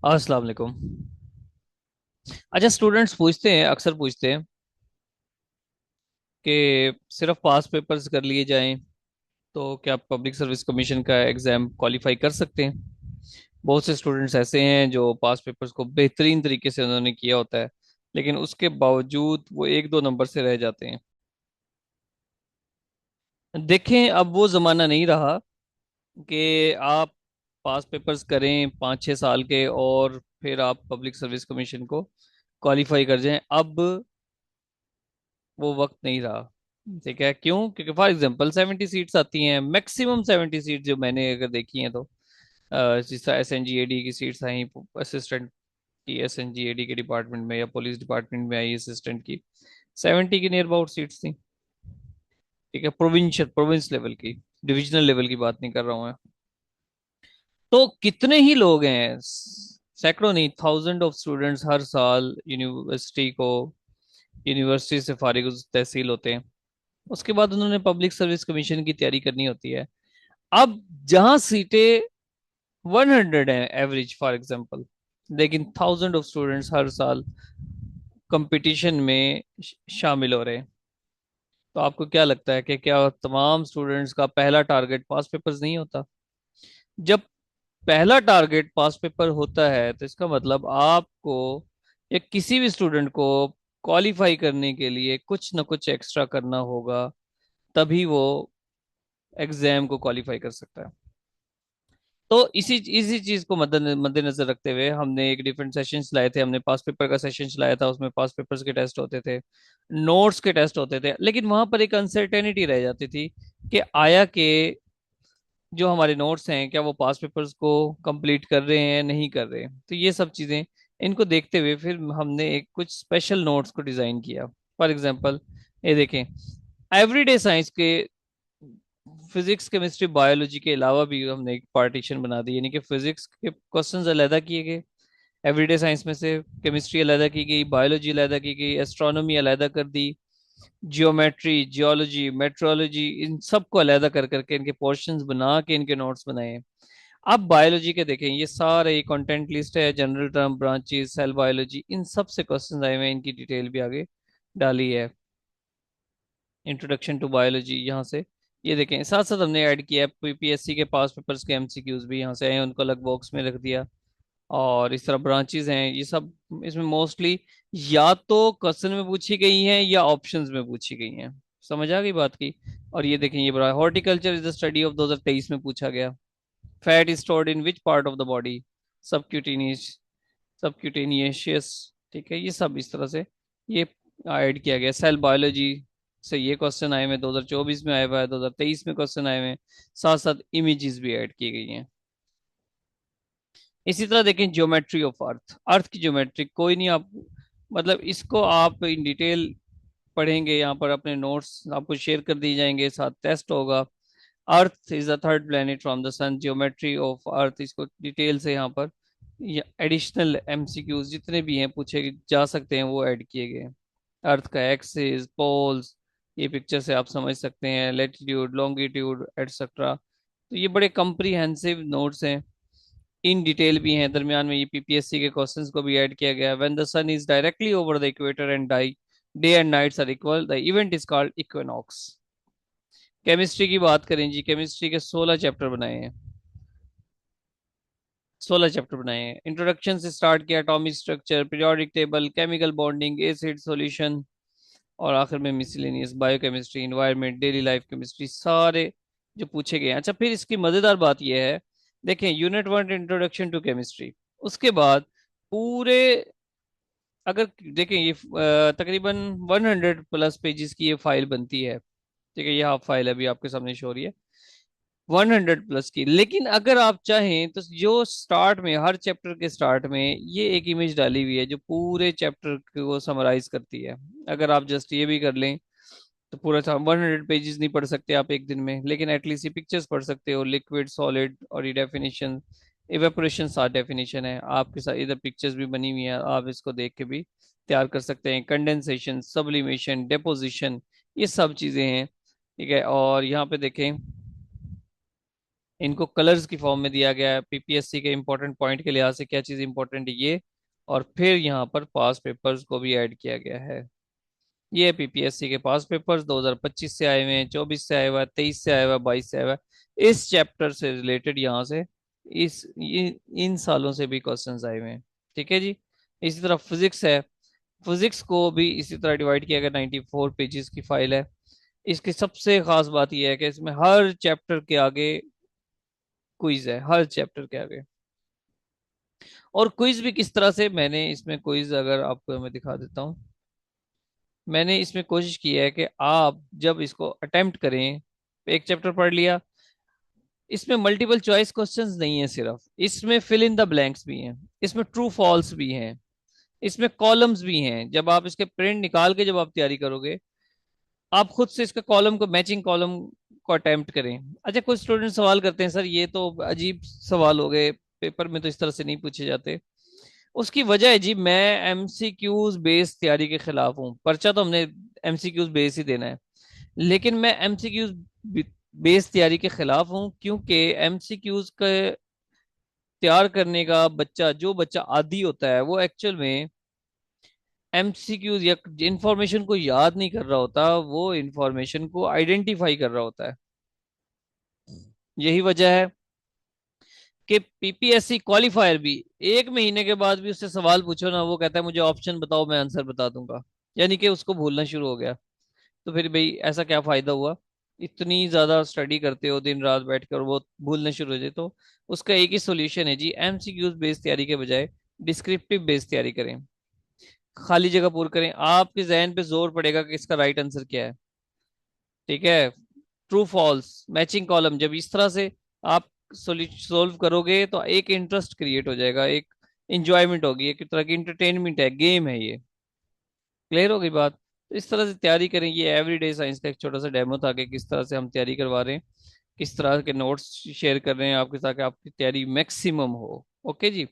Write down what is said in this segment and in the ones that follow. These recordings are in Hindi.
अस्सलाम वालेकुम। अच्छा, स्टूडेंट्स पूछते हैं, अक्सर पूछते हैं कि सिर्फ पास पेपर्स कर लिए जाएं तो क्या पब्लिक सर्विस कमीशन का एग्जाम क्वालिफाई कर सकते हैं। बहुत से स्टूडेंट्स ऐसे हैं जो पास पेपर्स को बेहतरीन तरीके से उन्होंने किया होता है, लेकिन उसके बावजूद वो एक दो नंबर से रह जाते हैं। देखें, अब वो जमाना नहीं रहा कि आप पास पेपर्स करें 5-6 साल के और फिर आप पब्लिक सर्विस कमीशन को क्वालिफाई कर जाएं। अब वो वक्त नहीं रहा। ठीक है, क्यों? क्योंकि फॉर एग्जांपल 70 सीट्स आती हैं, मैक्सिमम 70 सीट जो मैंने अगर देखी हैं तो जिस तरह SNGAD की सीट्स आई, असिस्टेंट की SNGAD के डिपार्टमेंट में या पुलिस डिपार्टमेंट में आई असिस्टेंट की, 70 की नियर अबाउट सीट्स थी। ठीक है, प्रोविंस लेवल की, डिविजनल लेवल की बात नहीं कर रहा हूँ मैं। तो कितने ही लोग हैं, सैकड़ों नहीं, थाउजेंड ऑफ स्टूडेंट्स हर साल यूनिवर्सिटी से फारिग तहसील होते हैं। उसके बाद उन्होंने पब्लिक सर्विस कमीशन की तैयारी करनी होती है। अब जहां सीटें 100 हैं एवरेज फॉर एग्जांपल, लेकिन थाउजेंड ऑफ स्टूडेंट्स हर साल कंपटीशन में शामिल हो रहे हैं। तो आपको क्या लगता है कि क्या तमाम स्टूडेंट्स का पहला टारगेट पास पेपर्स नहीं होता? जब पहला टारगेट पास पेपर होता है तो इसका मतलब आपको या किसी भी स्टूडेंट को क्वालिफाई करने के लिए कुछ ना कुछ एक्स्ट्रा करना होगा, तभी वो एग्जाम को क्वालिफाई कर सकता है। तो इसी चीज को मद्देनजर रखते हुए हमने एक डिफरेंट सेशन चलाए थे। हमने पास पेपर का सेशन चलाया था, उसमें पास पेपर्स के टेस्ट होते थे, नोट्स के टेस्ट होते थे, लेकिन वहां पर एक अनसर्टेनिटी रह जाती थी कि आया कि जो हमारे नोट्स हैं क्या वो पास पेपर्स को कंप्लीट कर रहे हैं नहीं कर रहे हैं। तो ये सब चीजें, इनको देखते हुए फिर हमने एक कुछ स्पेशल नोट्स को डिजाइन किया। फॉर एग्जांपल, ये देखें, एवरीडे साइंस के फिजिक्स केमिस्ट्री बायोलॉजी के अलावा भी हमने एक पार्टीशन बना दी, यानी कि फिजिक्स के क्वेश्चंस अलग किए गए, एवरीडे साइंस में से केमिस्ट्री अलग की गई, बायोलॉजी अलग की गई, एस्ट्रोनॉमी अलग कर दी, जियोमेट्री, जियोलॉजी, मेट्रोलॉजी, इन सबको अलग कर करके इनके पोर्शंस बना के इनके नोट्स बनाए हैं। अब बायोलॉजी के देखें, ये सारे कंटेंट लिस्ट है, general term, branches, cell biology, इन सब से क्वेश्चंस आए हुए हैं, इनकी डिटेल भी आगे डाली है। इंट्रोडक्शन टू बायोलॉजी यहाँ से, ये देखें, साथ साथ हमने ऐड किया है PPSC के पास पेपर्स के MCQs भी यहाँ से आए हैं, उनको अलग बॉक्स में रख दिया। और इस तरह ब्रांचेस हैं, ये सब इसमें मोस्टली या तो क्वेश्चन में पूछी गई हैं या ऑप्शंस में पूछी गई हैं। समझ आ गई बात की? और ये देखें, ये बड़ा horticulture is the study of 2023 में पूछा गया। Fat is stored in which part of the body? Subcutaneous, subcutaneous. ठीक है, ये सब इस तरह से ये ऐड किया गया। सेल बायोलॉजी से ये क्वेश्चन आए हुए हैं, 2024 में आए हुआ है, 2023 में क्वेश्चन आए हुए हैं। साथ साथ इमेजेस भी ऐड की गई हैं। इसी तरह देखें, ज्योमेट्री ऑफ अर्थ, अर्थ की ज्योमेट्री कोई नहीं, आप मतलब इसको आप इन डिटेल पढ़ेंगे, यहाँ पर अपने नोट्स आपको शेयर कर दिए जाएंगे, साथ टेस्ट होगा। Earth is the third planet from the sun, geometry of earth, इसको डिटेल से यहाँ पर एडिशनल MCQs जितने भी हैं पूछे जा सकते हैं वो ऐड किए गए हैं। अर्थ का एक्सिस, पोल्स, ये पिक्चर से आप समझ सकते हैं, लेटीट्यूड, लॉन्गिट्यूड एटसेट्रा। तो ये बड़े कम्प्रीहेंसिव नोट्स हैं, इन डिटेल भी हैं। दरमियान में ये PPSC के क्वेश्चंस को भी ऐड किया गया है। When the sun is directly over the equator and the day and nights are equal, the event is called equinox. Chemistry की बात करें जी, केमिस्ट्री के 16 चैप्टर बनाए हैं, 16 चैप्टर बनाए हैं। इंट्रोडक्शन से स्टार्ट किया, atomic structure, periodic table, chemical bonding, acid solution, और आखिर में miscellaneous, biochemistry, environment, daily life chemistry, सारे जो पूछे गए हैं। अच्छा, फिर इसकी मजेदार बात यह है, देखें, यूनिट 1 इंट्रोडक्शन टू केमिस्ट्री, उसके बाद पूरे, अगर देखें ये तकरीबन 100+ पेजेस की ये फाइल बनती है। ठीक है, ये हाफ फाइल अभी आपके सामने शो हो रही है, 100+ की। लेकिन अगर आप चाहें तो जो स्टार्ट में, हर चैप्टर के स्टार्ट में ये एक इमेज डाली हुई है जो पूरे चैप्टर को समराइज करती है। अगर आप जस्ट ये भी कर लें तो पूरा 100 पेजेस नहीं पढ़ सकते आप एक दिन में, लेकिन एटलीस्ट ये पिक्चर्स पढ़ सकते हो, लिक्विड, सॉलिड, और ये डेफिनेशन, इवेपोरेशन साथ डेफिनेशन है आपके साथ, इधर पिक्चर्स भी बनी हुई है, आप इसको देख के भी तैयार कर सकते हैं। कंडेंसेशन, सब्लिमेशन, डेपोजिशन, ये सब चीज़ें हैं। ठीक है, और यहाँ पे देखें, इनको कलर्स की फॉर्म में दिया गया है, पीपीएससी के इंपॉर्टेंट पॉइंट के लिहाज से क्या चीज इंपॉर्टेंट है ये। और फिर यहाँ पर पास पेपर्स को भी ऐड किया गया है। ये पीपीएससी के पास पेपर्स 2025 से आए हुए हैं, 24 से आए हुआ है, 23 से आया हुआ है, 22 से आया हुआ है। इस चैप्टर से रिलेटेड यहाँ से इन सालों से भी क्वेश्चंस आए हुए हैं। ठीक है जी। इसी तरह फिजिक्स है। फिजिक्स को भी इसी तरह डिवाइड किया गया, 94 पेजेस की फाइल है। इसकी सबसे खास बात यह है कि इसमें हर चैप्टर के आगे क्विज है, हर चैप्टर के आगे। और क्विज भी किस तरह से, मैंने इसमें क्विज अगर आपको मैं दिखा देता हूँ। मैंने इसमें कोशिश की है कि आप जब इसको अटेम्प्ट करें, एक चैप्टर पढ़ लिया, इसमें मल्टीपल चॉइस क्वेश्चंस नहीं है सिर्फ, इसमें फिल इन द ब्लैंक्स भी हैं, इसमें ट्रू फॉल्स भी हैं, इसमें कॉलम्स भी हैं। जब आप इसके प्रिंट निकाल के जब आप तैयारी करोगे, आप खुद से इसका कॉलम को, मैचिंग कॉलम को अटेम्प्ट करें। अच्छा, कुछ स्टूडेंट सवाल करते हैं, सर ये तो अजीब सवाल हो गए, पेपर में तो इस तरह से नहीं पूछे जाते। उसकी वजह है जी, मैं एमसीक्यूज बेस्ड तैयारी के खिलाफ हूँ। पर्चा तो हमने एमसीक्यूज बेस ही देना है, लेकिन मैं एमसीक्यूज बेस्ड तैयारी के खिलाफ हूँ, क्योंकि एमसीक्यूज का तैयार करने का बच्चा, जो बच्चा आदी होता है, वो एक्चुअल में एमसीक्यूज या इंफॉर्मेशन को याद नहीं कर रहा होता, वो इंफॉर्मेशन को आइडेंटिफाई कर रहा होता है। यही वजह है कि पीपीएससी क्वालिफायर भी, 1 महीने के बाद भी उससे सवाल पूछो ना, वो कहता है मुझे ऑप्शन बताओ, मैं आंसर बता दूंगा। यानी कि उसको भूलना शुरू हो गया। तो फिर भाई ऐसा क्या फायदा हुआ, इतनी ज्यादा स्टडी करते हो दिन रात बैठ कर, वो भूलने शुरू हो जाए। तो उसका एक ही सोल्यूशन है जी, एमसीक्यूज बेस्ड तैयारी के बजाय डिस्क्रिप्टिव बेस्ड तैयारी करें। खाली जगह पूरी करें, आपके जहन पे जोर पड़ेगा कि इसका राइट आंसर क्या है। ठीक है। ट्रू फॉल्स मैचिंग कॉलम, जब इस तरह से आप सोल्व करोगे तो एक इंटरेस्ट क्रिएट हो जाएगा, एक इंजॉयमेंट होगी, एक तरह की इंटरटेनमेंट है, गेम है ये। क्लियर हो गई बात। तो इस तरह से तैयारी करें। ये एवरीडे साइंस का एक छोटा सा डेमो था कि किस तरह से हम तैयारी करवा रहे हैं, किस तरह के नोट्स शेयर कर रहे हैं आपके साथ, कि आपकी तैयारी मैक्सिमम हो। ओके जी।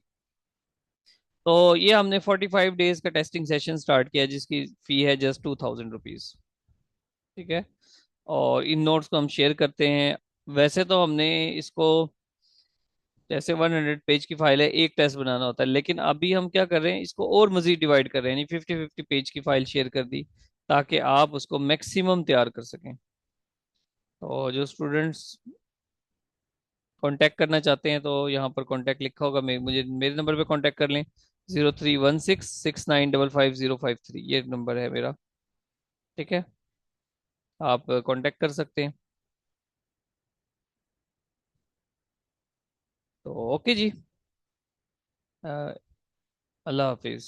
तो ये हमने 45 डेज का टेस्टिंग सेशन स्टार्ट किया, जिसकी फी है जस्ट 2000 रुपीज। ठीक है। और इन नोट्स को हम शेयर करते हैं। वैसे तो हमने इसको, जैसे 100 पेज की फाइल है, एक टेस्ट बनाना होता है, लेकिन अभी हम क्या कर रहे हैं, इसको और मजीद डिवाइड कर रहे हैं, यानी 50-50 पेज की फाइल शेयर कर दी, ताकि आप उसको मैक्सिमम तैयार कर सकें। तो जो स्टूडेंट्स कांटेक्ट करना चाहते हैं, तो यहाँ पर कांटेक्ट लिखा होगा, मुझे मेरे नंबर पे कांटेक्ट कर लें। 0316695505 3, ये नंबर है मेरा। ठीक है। आप कांटेक्ट कर सकते हैं। तो ओके जी। अ, अल्लाह हाफिज।